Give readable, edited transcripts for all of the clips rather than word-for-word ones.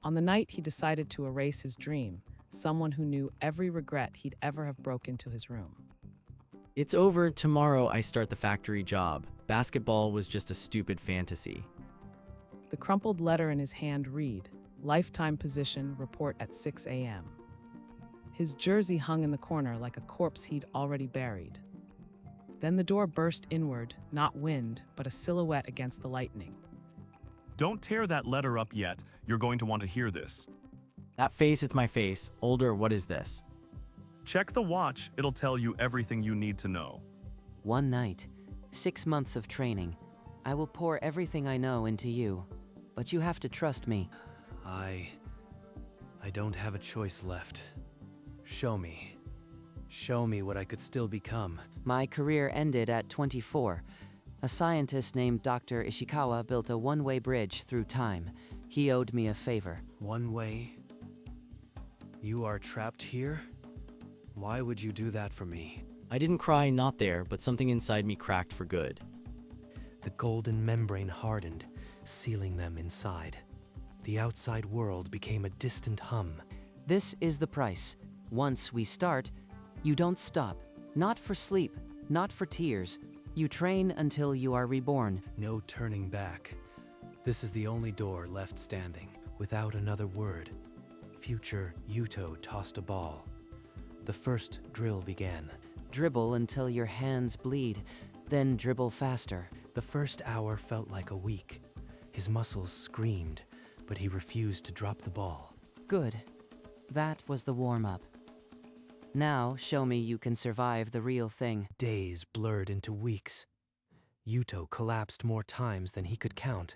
On the night he decided to erase his dream, someone who knew every regret he'd ever have broke into his room. It's over. Tomorrow I start the factory job. Basketball was just a stupid fantasy. The crumpled letter in his hand read, "Lifetime position, report at 6 a.m." His jersey hung in the corner like a corpse he'd already buried. Then the door burst inward, not wind, but a silhouette against the lightning. Don't tear that letter up yet. You're going to want to hear this. That face, it's my face. Older, what is this? Check the watch. It'll tell you everything you need to know. One night, 6 months of training. I will pour everything I know into you, but you have to trust me. I don't have a choice left. Show me. Show me what I could still become. My career ended at 24. A scientist named Dr. Ishikawa built a one-way bridge through time. He owed me a favor. One way? You are trapped here? Why would you do that for me? I didn't cry, not there, but something inside me cracked for good. The golden membrane hardened, sealing them inside. The outside world became a distant hum. This is the price. Once we start, you don't stop. Not for sleep, not for tears. You train until you are reborn. No turning back. This is the only door left standing. Without another word, future Yuto tossed a ball. The first drill began. Dribble until your hands bleed, then dribble faster. The first hour felt like a week. His muscles screamed, but he refused to drop the ball. Good. That was the warm-up. Now, show me you can survive the real thing. Days blurred into weeks. Yuto collapsed more times than he could count,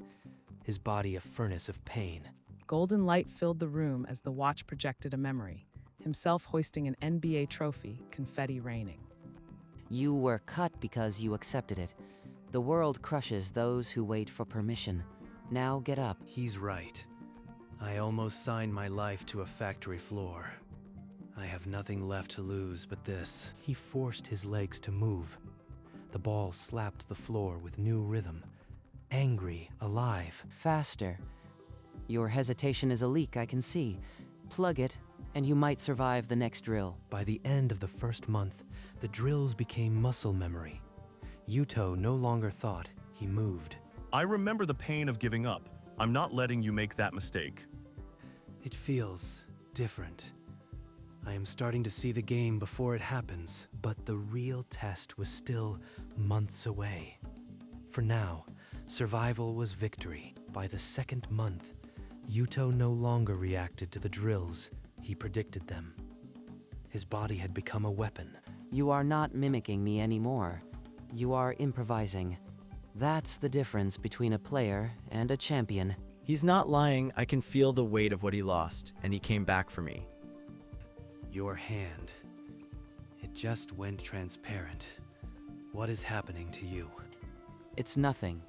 his body a furnace of pain. Golden light filled the room as the watch projected a memory, himself hoisting an NBA trophy, confetti raining. You were cut because you accepted it. The world crushes those who wait for permission. Now get up. He's right. I almost signed my life to a factory floor. I have nothing left to lose but this. He forced his legs to move. The ball slapped the floor with new rhythm. Angry, alive. Faster. Your hesitation is a leak, I can see. Plug it, and you might survive the next drill. By the end of the first month, the drills became muscle memory. Yuto no longer thought, he moved. I remember the pain of giving up. I'm not letting you make that mistake. It feels different. I am starting to see the game before it happens. But the real test was still months away. For now, survival was victory. By the second month, Yuto no longer reacted to the drills. He predicted them. His body had become a weapon. You are not mimicking me anymore. You are improvising. That's the difference between a player and a champion. He's not lying. I can feel the weight of what he lost, and he came back for me. Your hand. It just went transparent. What is happening to you? It's nothing.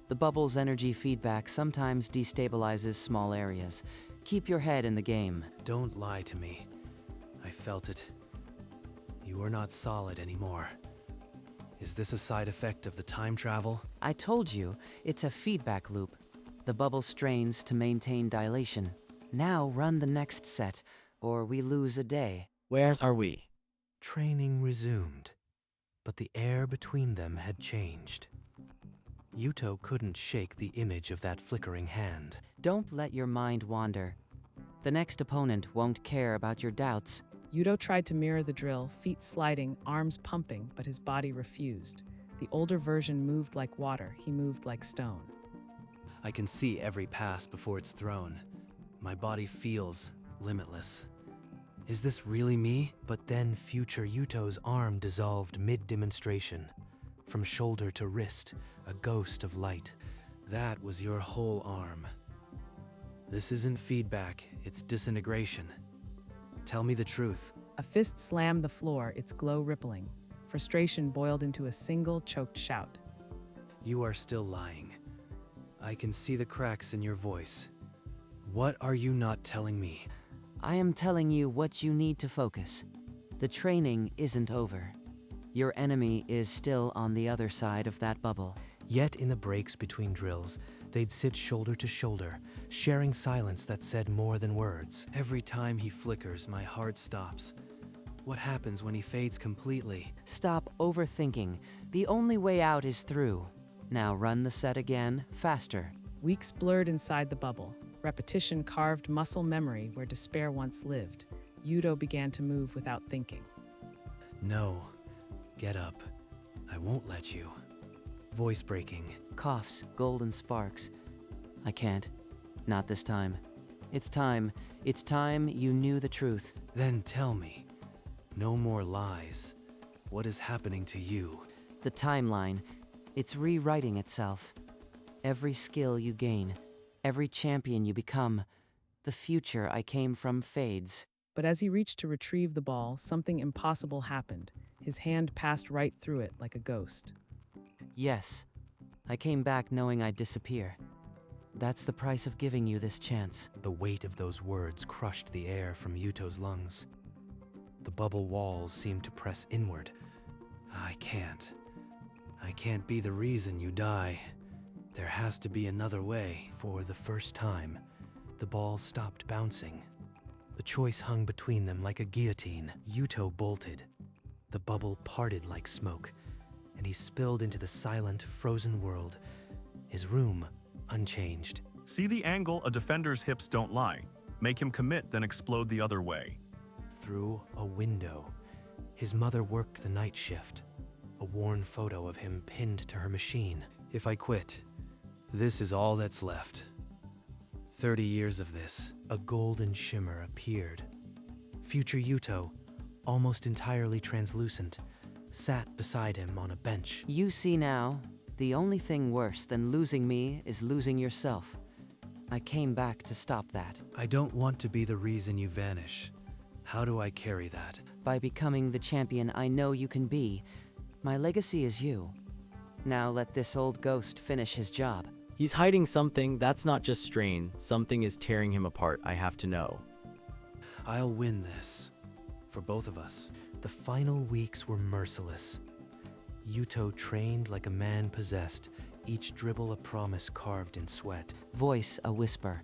The bubble's energy feedback sometimes destabilizes small areas. Keep your head in the game. Don't lie to me. I felt it. You are not solid anymore. Is this a side effect of the time travel? I told you, it's a feedback loop. The bubble strains to maintain dilation. Now run the next set, or we lose a day. Where are we? Training resumed, but the air between them had changed. Yuto couldn't shake the image of that flickering hand. Don't let your mind wander. The next opponent won't care about your doubts. Yuto tried to mirror the drill, feet sliding, arms pumping, but his body refused. The older version moved like water, he moved like stone. I can see every pass before it's thrown. My body feels limitless. Is this really me? But then future Yuto's arm dissolved mid-demonstration. From shoulder to wrist, a ghost of light. That was your whole arm. This isn't feedback, it's disintegration. Tell me the truth. A fist slammed the floor, its glow rippling. Frustration boiled into a single, choked shout. You are still lying. I can see the cracks in your voice. What are you not telling me? I am telling you what you need to focus. The training isn't over. Your enemy is still on the other side of that bubble. Yet in the breaks between drills, They'd sit shoulder to shoulder, sharing silence that said more than words. Every time he flickers, my heart stops. What happens when he fades completely? Stop overthinking. The only way out is through. Now run the set again, faster. Weeks blurred inside the bubble. Repetition carved muscle memory where despair once lived. Yuto began to move without thinking. No. Get up. I won't let you. Voice breaking. Coughs, golden sparks. I can't. Not this time. It's time. It's time you knew the truth. Then tell me. No more lies. What is happening to you? The timeline. It's rewriting itself. Every skill you gain, every champion you become, the future I came from fades. But as he reached to retrieve the ball, something impossible happened. His hand passed right through it like a ghost. Yes, I came back knowing I'd disappear. That's the price of giving you this chance. The weight of those words crushed the air from Yuto's lungs. The bubble walls seemed to press inward. I can't. I can't be the reason you die. There has to be another way. For the first time, the ball stopped bouncing. The choice hung between them like a guillotine. Yuto bolted. The bubble parted like smoke, and he spilled into the silent, frozen world, his room unchanged. See the angle? A defender's hips don't lie. Make him commit, then explode the other way. Through a window, his mother worked the night shift, a worn photo of him pinned to her machine. If I quit, this is all that's left. 30 years of this. A golden shimmer appeared. Future Yuto, almost entirely translucent, sat beside him on a bench. You see now, the only thing worse than losing me is losing yourself. I came back to stop that. I don't want to be the reason you vanish. How do I carry that? By becoming the champion I know you can be. My legacy is you. Now let this old ghost finish his job. He's hiding something. That's not just strain. Something is tearing him apart. I have to know. I'll win this. For both of us. The final weeks were merciless. Yuto trained like a man possessed, each dribble a promise carved in sweat. Voice a whisper.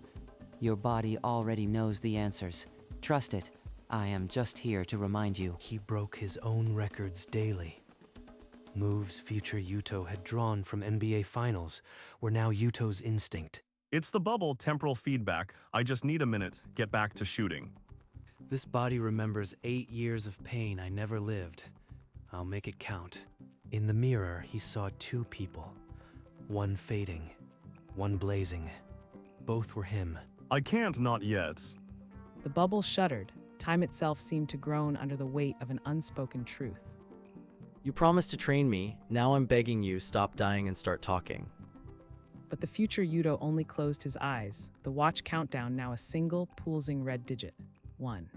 Your body already knows the answers. Trust it. I am just here to remind you. He broke his own records daily. Moves future Yuto had drawn from NBA Finals were now Yuto's instinct. It's the bubble temporal feedback. I just need a minute. Get back to shooting. This body remembers 8 years of pain I never lived. I'll make it count. In the mirror, he saw two people. One fading, one blazing. Both were him. I can't, not yet. The bubble shuddered. Time itself seemed to groan under the weight of an unspoken truth. You promised to train me. Now I'm begging you, stop dying and start talking. But the future Yuto only closed his eyes, the watch countdown now a single, pulsing red digit. 1.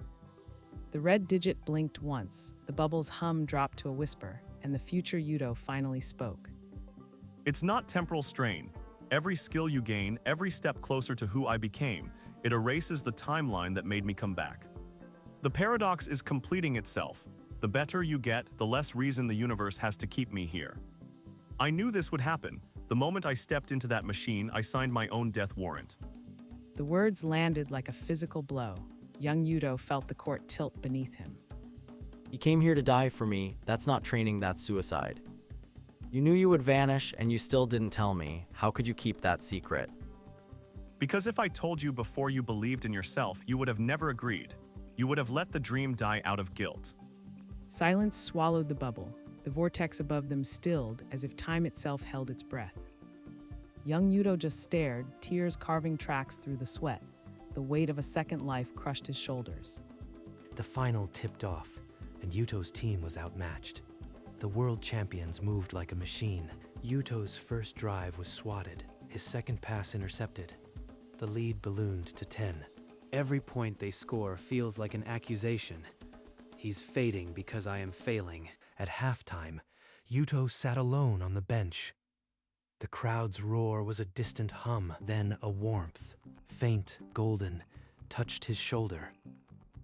The red digit blinked once, the bubble's hum dropped to a whisper, and the future Yuto finally spoke. It's not temporal strain. Every skill you gain, every step closer to who I became, it erases the timeline that made me come back. The paradox is completing itself. The better you get, the less reason the universe has to keep me here. I knew this would happen. The moment I stepped into that machine, I signed my own death warrant. The words landed like a physical blow. Young Yuto felt the court tilt beneath him. You came here to die for me. That's not training, that's suicide. You knew you would vanish and you still didn't tell me. How could you keep that secret? Because if I told you before you believed in yourself, you would have never agreed. You would have let the dream die out of guilt. Silence swallowed the bubble. The vortex above them stilled as if time itself held its breath. Young Yuto just stared, tears carving tracks through the sweat. The weight of a second life crushed his shoulders. The final tipped off, and Yuto's team was outmatched. The world champions moved like a machine. Yuto's first drive was swatted, his second pass intercepted. The lead ballooned to 10. Every point they score feels like an accusation. He's fading because I am failing. At halftime, Yuto sat alone on the bench. The crowd's roar was a distant hum, then a warmth, faint, golden, touched his shoulder.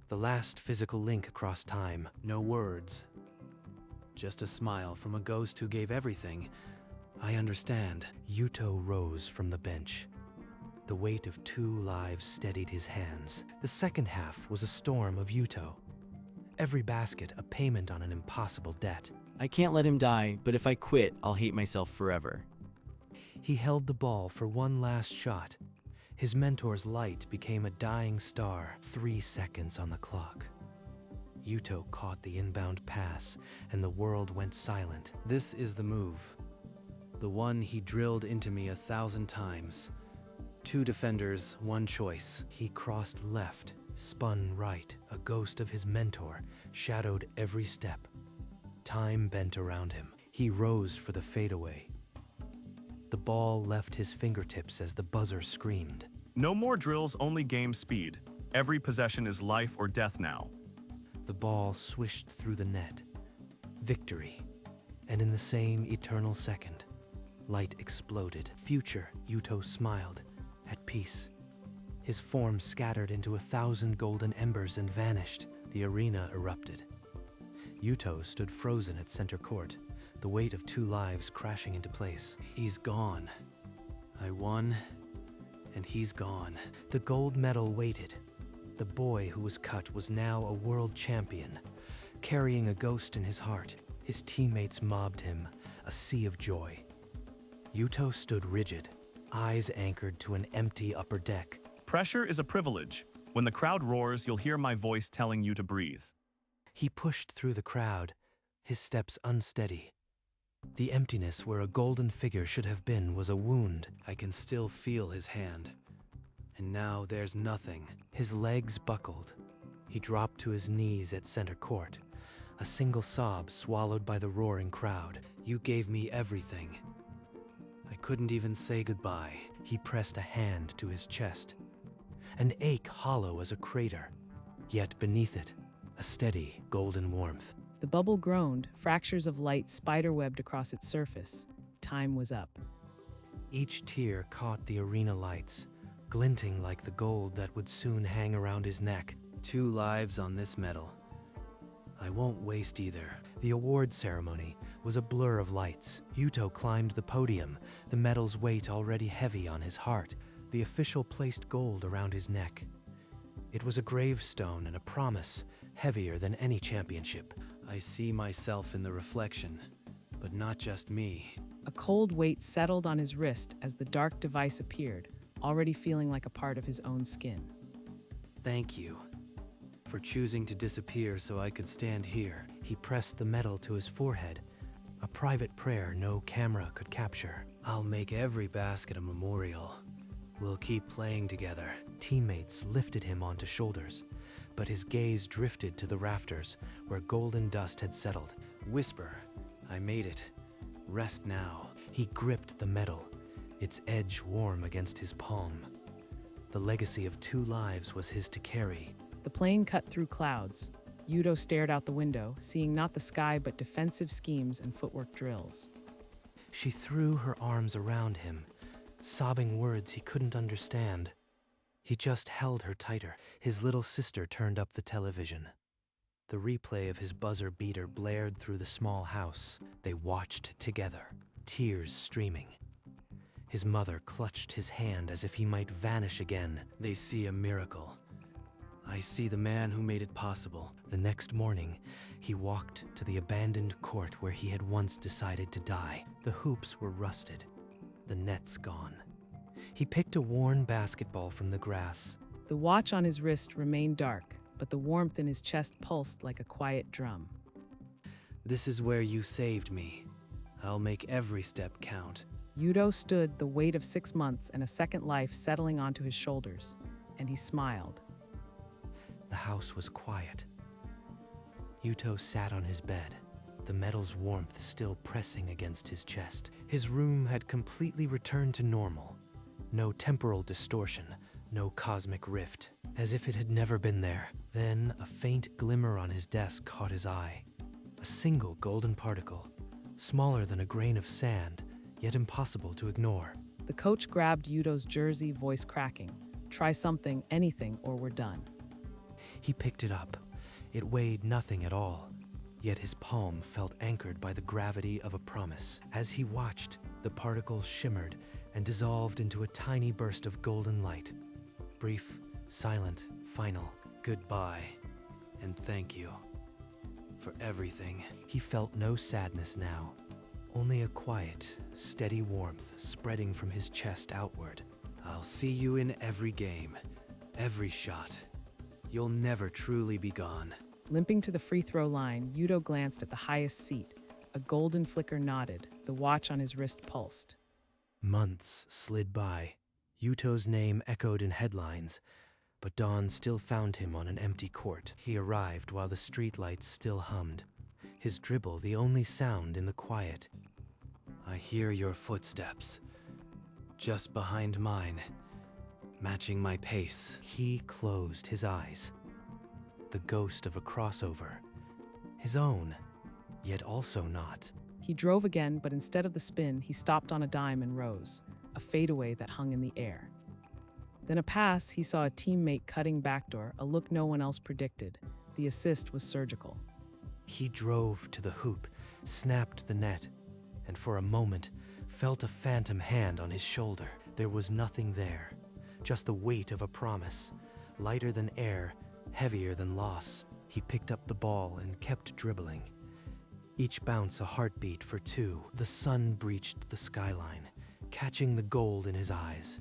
The last physical link across time. No words. Just a smile from a ghost who gave everything, I understand. Yuto rose from the bench. The weight of 2 lives steadied his hands. The second half was a storm of Yuto. Every basket a payment on an impossible debt. I can't let him die, but if I quit, I'll hate myself forever. He held the ball for one last shot. His mentor's light became a dying star. 3 seconds on the clock. Yuto caught the inbound pass, and the world went silent. This is the move. The one he drilled into me 1,000 times. 2 defenders, 1 choice. He crossed left, spun right. A ghost of his mentor shadowed every step. Time bent around him. He rose for the fadeaway. The ball left his fingertips as the buzzer screamed. No more drills, only game speed. Every possession is life or death now. The ball swished through the net. Victory. And in the same eternal second, light exploded. Future, Yuto smiled, at peace. His form scattered into 1,000 golden embers and vanished. The arena erupted. Yuto stood frozen at center court, the weight of 2 lives crashing into place. He's gone. I won, and he's gone. The gold medal waited. The boy who was cut was now a world champion, carrying a ghost in his heart. His teammates mobbed him, a sea of joy. Yuto stood rigid, eyes anchored to an empty upper deck. Pressure is a privilege. When the crowd roars, you'll hear my voice telling you to breathe. He pushed through the crowd, his steps unsteady. The emptiness where a golden figure should have been was a wound. I can still feel his hand. And now there's nothing. His legs buckled. He dropped to his knees at center court, a single sob swallowed by the roaring crowd. You gave me everything. I couldn't even say goodbye. He pressed a hand to his chest, an ache hollow as a crater, yet beneath it, a steady golden warmth. The bubble groaned, fractures of light spiderwebbed across its surface. Time was up. Each tear caught the arena lights, glinting like the gold that would soon hang around his neck. 2 lives on this medal. I won't waste either. The award ceremony was a blur of lights. Yuto climbed the podium, the medal's weight already heavy on his heart. The official placed gold around his neck. It was a gravestone and a promise, heavier than any championship. I see myself in the reflection, but not just me. A cold weight settled on his wrist as the dark device appeared, already feeling like a part of his own skin. Thank you for choosing to disappear so I could stand here. He pressed the medal to his forehead, a private prayer no camera could capture. I'll make every basket a memorial. We'll keep playing together. Teammates lifted him onto shoulders, but his gaze drifted to the rafters where golden dust had settled. Whisper, I made it. Rest now. He gripped the medal, its edge warm against his palm. The legacy of 2 lives was his to carry. The plane cut through clouds. Yuto stared out the window, seeing not the sky but defensive schemes and footwork drills. She threw her arms around him, sobbing words he couldn't understand. He just held her tighter. His little sister turned up the television. The replay of his buzzer beater blared through the small house. They watched together, tears streaming. His mother clutched his hand as if he might vanish again. They see a miracle. I see the man who made it possible. The next morning, he walked to the abandoned court where he had once decided to die. The hoops were rusted, the nets gone. He picked a worn basketball from the grass. The watch on his wrist remained dark, but the warmth in his chest pulsed like a quiet drum. This is where you saved me. I'll make every step count. Yuto stood, the weight of 6 months and a second life settling onto his shoulders, and he smiled. The house was quiet. Yuto sat on his bed, the medal's warmth still pressing against his chest. His room had completely returned to normal. No temporal distortion, no cosmic rift, as if it had never been there. Then a faint glimmer on his desk caught his eye. A single golden particle, smaller than a grain of sand, yet impossible to ignore. The coach grabbed Yuto's jersey, voice cracking. Try something, anything, or we're done. He picked it up. It weighed nothing at all. Yet his palm felt anchored by the gravity of a promise. As he watched, the particles shimmered and dissolved into a tiny burst of golden light. Brief, silent, final. Goodbye, and thank you for everything. He felt no sadness now, only a quiet, steady warmth spreading from his chest outward. I'll see you in every game, every shot. You'll never truly be gone. Limping to the free throw line, Yuto glanced at the highest seat. A golden flicker nodded, the watch on his wrist pulsed. Months slid by. Yuto's name echoed in headlines, but dawn still found him on an empty court. He arrived while the streetlights still hummed, his dribble the only sound in the quiet. I hear your footsteps, just behind mine, matching my pace. He closed his eyes. The ghost of a crossover. His own, yet also not. He drove again, but instead of the spin, he stopped on a dime and rose, a fadeaway that hung in the air. Then a pass, he saw a teammate cutting backdoor, a look no one else predicted. The assist was surgical. He drove to the hoop, snapped the net, and for a moment felt a phantom hand on his shoulder. There was nothing there, just the weight of a promise, lighter than air, heavier than loss. He picked up the ball and kept dribbling. Each bounce a heartbeat for two. The sun breached the skyline, catching the gold in his eyes.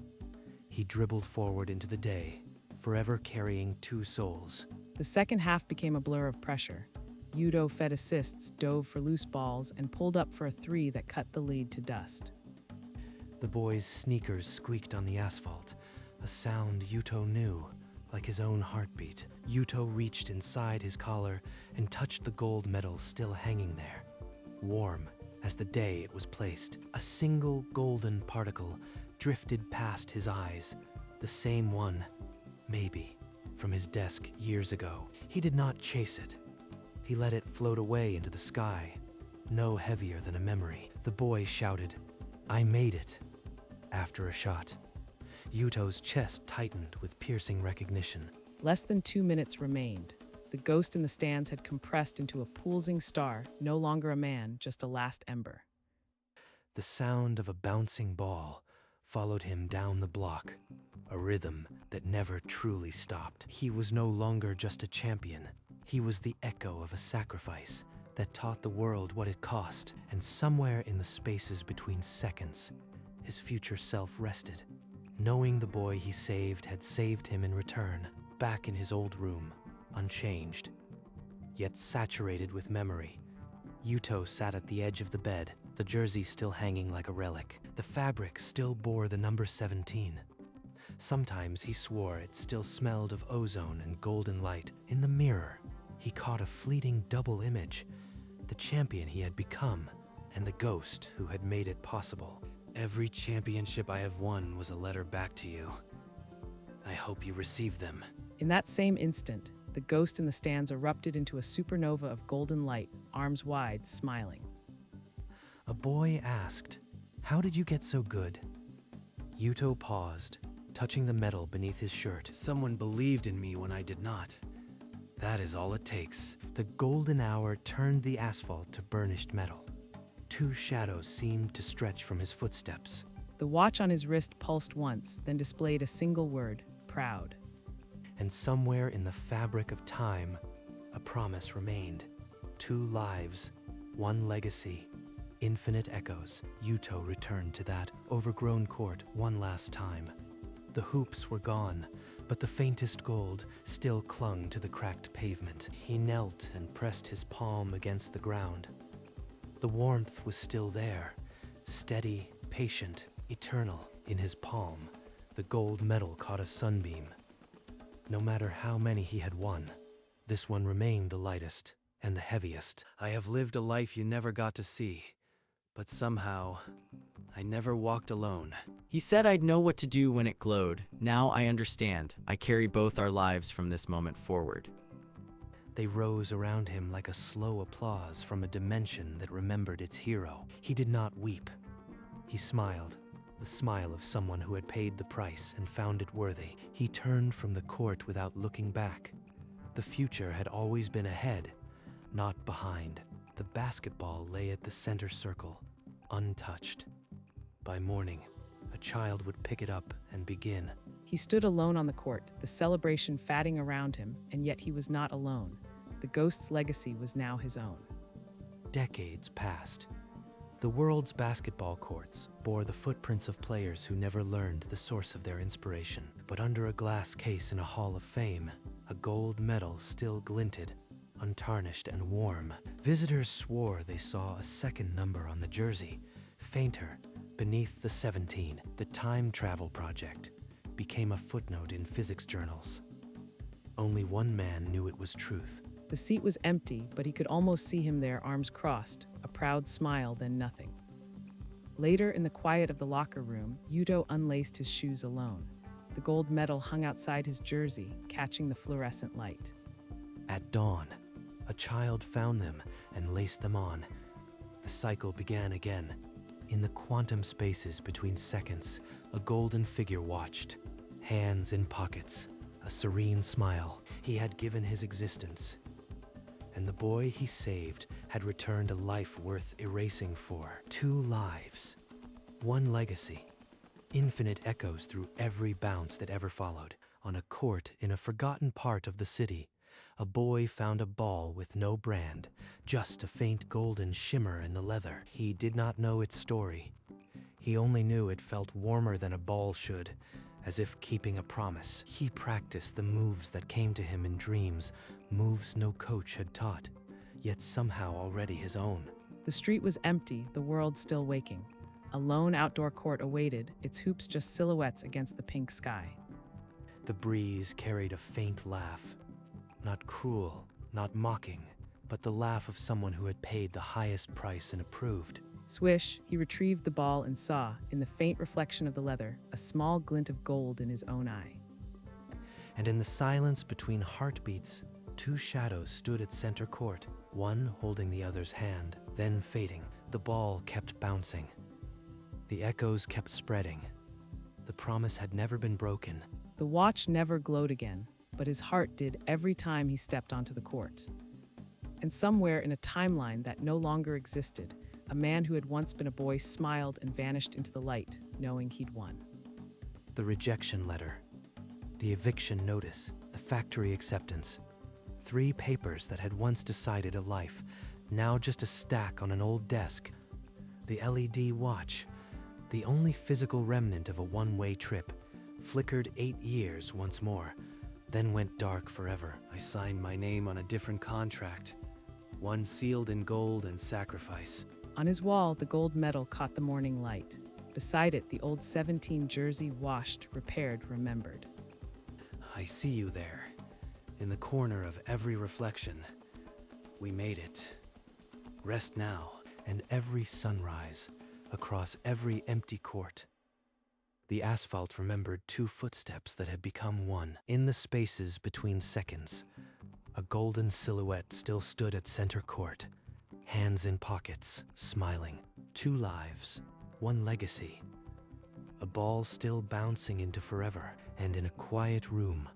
He dribbled forward into the day, forever carrying two souls. The second half became a blur of pressure. Yuto fed assists, dove for loose balls, and pulled up for a three that cut the lead to dust. The boy's sneakers squeaked on the asphalt, a sound Yuto knew, like his own heartbeat. Yuto reached inside his collar and touched the gold medal still hanging there, warm as the day it was placed. A single golden particle drifted past his eyes, the same one, maybe, from his desk years ago. He did not chase it. He let it float away into the sky, no heavier than a memory. The boy shouted, "I made it," after a shot. Yuto's chest tightened with piercing recognition. Less than 2 minutes remained. The ghost in the stands had compressed into a pulsing star, no longer a man, just a last ember. The sound of a bouncing ball followed him down the block, a rhythm that never truly stopped. He was no longer just a champion. He was the echo of a sacrifice that taught the world what it cost, and somewhere in the spaces between seconds, his future self rested, knowing the boy he saved had saved him in return. Back in his old room, unchanged, yet saturated with memory, Yuto sat at the edge of the bed, the jersey still hanging like a relic. The fabric still bore the number 17. Sometimes he swore it still smelled of ozone and golden light. In the mirror, he caught a fleeting double image, the champion he had become, and the ghost who had made it possible. Every championship I have won was a letter back to you. I hope you receive them. In that same instant, the ghost in the stands erupted into a supernova of golden light, arms wide, smiling. A boy asked, "How did you get so good?" Yuto paused, touching the medal beneath his shirt. Someone believed in me when I did not. That is all it takes. The golden hour turned the asphalt to burnished metal. Two shadows seemed to stretch from his footsteps. The watch on his wrist pulsed once, then displayed a single word, proud. And somewhere in the fabric of time, a promise remained. 2 lives, 1 legacy, infinite echoes. Yuto returned to that overgrown court one last time. The hoops were gone, but the faintest gold still clung to the cracked pavement. He knelt and pressed his palm against the ground. The warmth was still there, steady, patient, eternal. In his palm, the gold medal caught a sunbeam. No matter how many he had won, this one remained the lightest and the heaviest. I have lived a life you never got to see, but somehow, I never walked alone. He said I'd know what to do when it glowed. Now I understand. I carry both our lives from this moment forward. They rose around him like a slow applause from a dimension that remembered its hero. He did not weep. He smiled, the smile of someone who had paid the price and found it worthy. He turned from the court without looking back. The future had always been ahead, not behind. The basketball lay at the center circle, untouched. By morning, a child would pick it up and begin. He stood alone on the court, the celebration fatting around him, and yet he was not alone. The ghost's legacy was now his own. Decades passed. The world's basketball courts bore the footprints of players who never learned the source of their inspiration. But under a glass case in a Hall of Fame, a gold medal still glinted, untarnished and warm. Visitors swore they saw a second number on the jersey, fainter, beneath the 17. The time travel project became a footnote in physics journals. Only one man knew it was truth. The seat was empty, but he could almost see him there, arms crossed, a proud smile, then nothing. Later, in the quiet of the locker room, Yuto unlaced his shoes alone. The gold medal hung outside his jersey, catching the fluorescent light. At dawn, a child found them and laced them on. The cycle began again. In the quantum spaces between seconds, a golden figure watched, hands in pockets, a serene smile. He had given his existence, and the boy he saved had returned a life worth erasing for. 2 lives, 1 legacy, infinite echoes through every bounce that ever followed. On a court in a forgotten part of the city, a boy found a ball with no brand, just a faint golden shimmer in the leather. He did not know its story. He only knew it felt warmer than a ball should, as if keeping a promise. He practiced the moves that came to him in dreams, moves no coach had taught, yet somehow already his own. The street was empty, the world still waking. A lone outdoor court awaited, its hoops just silhouettes against the pink sky. The breeze carried a faint laugh, not cruel, not mocking, but the laugh of someone who had paid the highest price and approved. Swish, he retrieved the ball and saw, in the faint reflection of the leather, a small glint of gold in his own eye. And in the silence between heartbeats, 2 shadows stood at center court, one holding the other's hand, then fading. The ball kept bouncing. The echoes kept spreading. The promise had never been broken. The watch never glowed again, but his heart did every time he stepped onto the court. And somewhere in a timeline that no longer existed, a man who had once been a boy smiled and vanished into the light, knowing he'd won. The rejection letter, the eviction notice, the factory acceptance. 3 papers that had once decided a life, now just a stack on an old desk. The LED watch, the only physical remnant of a one-way trip, flickered 8 years once more, then went dark forever. I signed my name on a different contract, one sealed in gold and sacrifice. On his wall, the gold medal caught the morning light. Beside it, the old 17 jersey washed, repaired, remembered. I see you there, in the corner of every reflection. We made it. Rest now. And every sunrise, across every empty court, the asphalt remembered 2 footsteps that had become one. In the spaces between seconds, a golden silhouette still stood at center court, hands in pockets, smiling. 2 lives, 1 legacy. A ball still bouncing into forever, and in a quiet room,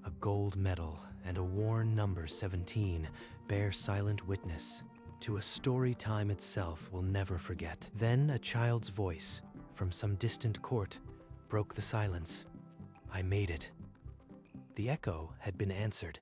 a gold medal and a worn number 17 bear silent witness to a story time itself will never forget. Then a child's voice from some distant court broke the silence. I made it. The echo had been answered.